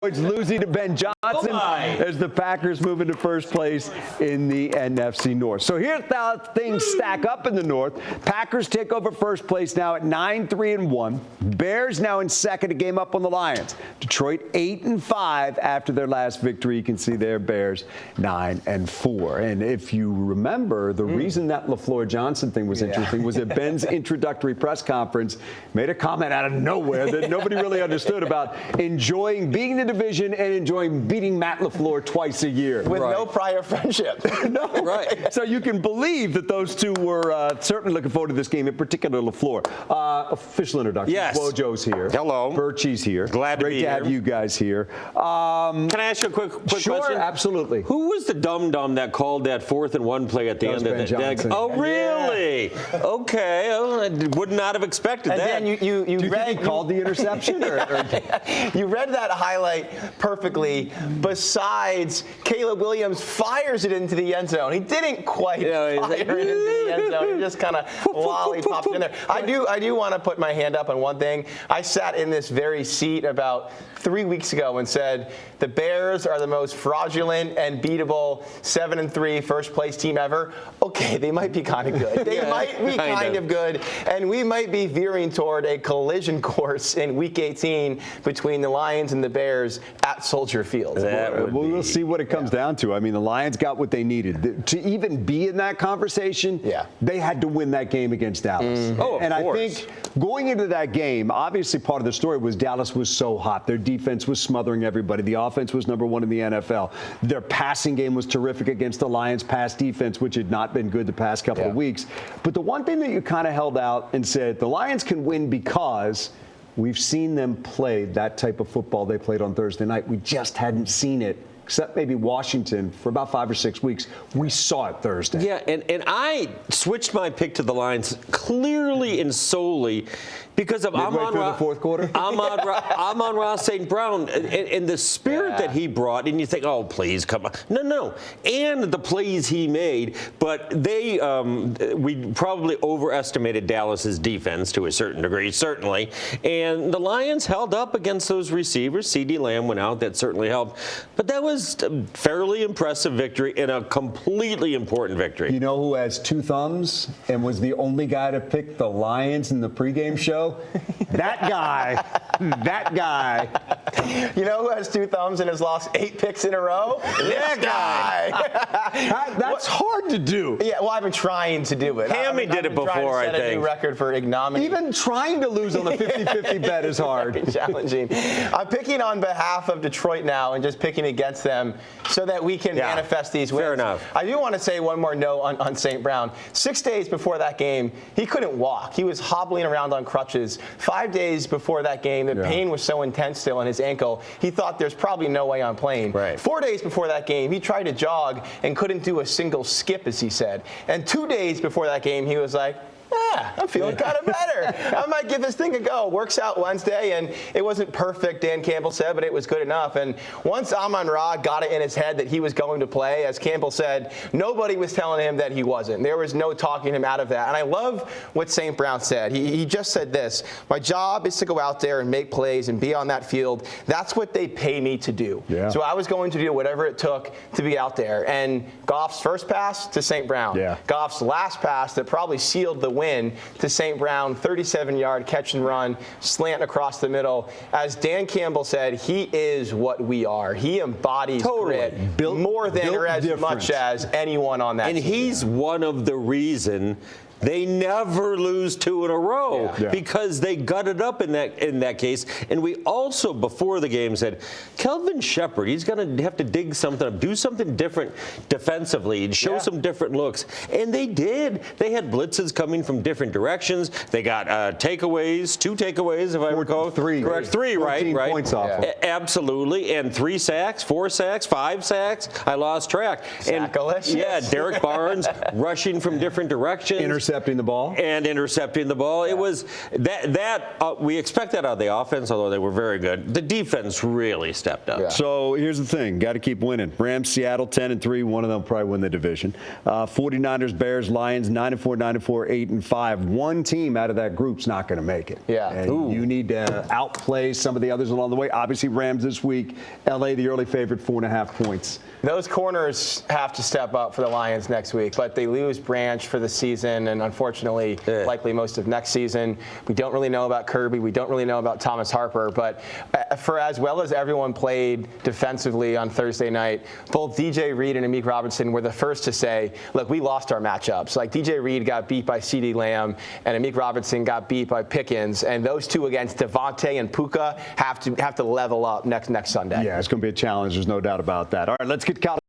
Losing to Ben Johnson as the Packers move into first place in the NFC North. So here's how things stack up in the North. Packers take over first place now at 9-3-1. Bears now in second, a game up on the Lions. Detroit 8-5 after their last victory. You can see there, Bears 9-4. And if you remember, the reason that LaFleur Johnson thing was interesting was that Ben's introductory press conference made a comment out of nowhere that nobody really understood about enjoying being the division and enjoying beating Matt LaFleur twice a year. With no prior friendship. No. Right. So you can believe that those two were certainly looking forward to this game, in particular LaFleur. Official introduction. Yes. Wojo's here. Hello. Birchie's here. Glad to be here. Great to have you guys here. Can I ask you a quick sure, question? Absolutely. Who was the dum-dum that called that 4th and 1 play at the end of Ben Johnson. Oh, really? Yeah. Okay. I would not have expected that. And then you Do you read, think he called the interception? or you read that highlight perfectly. Besides, Caleb Williams fires it into the end zone. He didn't quite fire it into the end zone. He just kind of lollipopped it in there. I do want to put my hand up on one thing. I sat in this very seat about 3 weeks ago and said the Bears are the most fraudulent and beatable 7-3 first place team ever. Okay, they might be kind of good. They might be kind of good, and we might be veering toward a collision course in Week 18 between the Lions and the Bears at Soldier Field. We'll see what it comes down to. I mean, the Lions got what they needed. To even be in that conversation, they had to win that game against Dallas. And I think going into that game, obviously part of the story was Dallas was so hot. Their defense was smothering everybody. The offense was #1 in the NFL. Their passing game was terrific against the Lions' pass defense, which had not been good the past couple of weeks. But the one thing that you kind of held out and said, the Lions can win because we've seen them play that type of football they played on Thursday night. We just hadn't seen it, except maybe Washington, for about 5 or 6 weeks. We saw it Thursday. Yeah, and I switched my pick to the Lions clearly and solely because of Amon-Ra, the fourth quarter? Amon-Ra St. Brown and the spirit that he brought. And you think, oh, please, come on. No. And the plays he made. But we probably overestimated Dallas's defense to a certain degree, certainly. And the Lions held up against those receivers. CeeDee Lamb went out. That certainly helped. But that was a fairly impressive victory and a completely important victory. You know who has 2 thumbs and was the only guy to pick the Lions in the pregame show? That guy. That guy. You know who has 2 thumbs and has lost 8 picks in a row? That guy. That's hard to do. Yeah, well, I've been trying to do it. Hammy did it before, I think. Set a new record for ignominy. Even trying to lose on a 50-50 bet is hard. Challenging. I'm picking on behalf of Detroit now and just picking against them so that we can manifest these wins. Fair enough. I do want to say one more note on St. Brown. 6 days before that game, he couldn't walk. He was hobbling around on crutches. 5 days before that game, the pain was so intense still in his ankle, he thought there's probably no way I'm playing. 4 days before that game, he tried to jog and couldn't do a single skip, as he said. And 2 days before that game, he was like, I'm feeling kind of better. I might give this thing a go. Works out Wednesday, and it wasn't perfect, Dan Campbell said, but it was good enough. And once Amon-Ra got it in his head that he was going to play, as Campbell said, nobody was telling him that he wasn't. There was no talking him out of that. And I love what St. Brown said. He just said this: my job is to go out there and make plays and be on that field. That's what they pay me to do. So I was going to do whatever it took to be out there. And Goff's first pass to St. Brown. Goff's last pass that probably sealed the win to St. Brown, 37-yard catch and run, slant across the middle. As Dan Campbell said, he is what we are. He embodies grit more than or as much as anyone on that team. And he's one of the reason they never lose 2 in a row because they gutted up in that case. And we also, before the game, said, Kelvin Shepherd, he's going to have to dig something up, do something different defensively, and show some different looks. And they did. They had blitzes coming from different directions. They got takeaways, 2 takeaways, if I recall. 3. Correct. 3, right? Points off. Absolutely. And 3 sacks, 4 sacks, 5 sacks. I lost track. Sackalicious. And Derek Barnes rushing from different directions. intercepting the ball. It was that we expect that out of the offense, although they were very good. The defense really stepped up. Yeah. So here's the thing. Got to keep winning. Rams, Seattle, 10-3. One of them will probably win the division. 49ers, Bears, Lions, 9-4, 9-4, 8-5. One team out of that group's not going to make it. Yeah. And you need to outplay some of the others along the way. Obviously, Rams this week. LA, the early favorite, 4.5 points. Those corners have to step up for the Lions next week, but they lose Branch for the season and unfortunately likely most of next season. We don't really know about Kirby. We don't really know about Thomas Harper, but for as well as everyone played defensively on Thursday night, both DJ Reed and Amik Robertson were the first to say, look, we lost our matchups. Like DJ Reed got beat by CeeDee Lamb and Amik Robertson got beat by Pickens, and those two against Devontae and Puka have to level up next Sunday. Yeah, it's going to be a challenge. There's no doubt about that. All right, let's get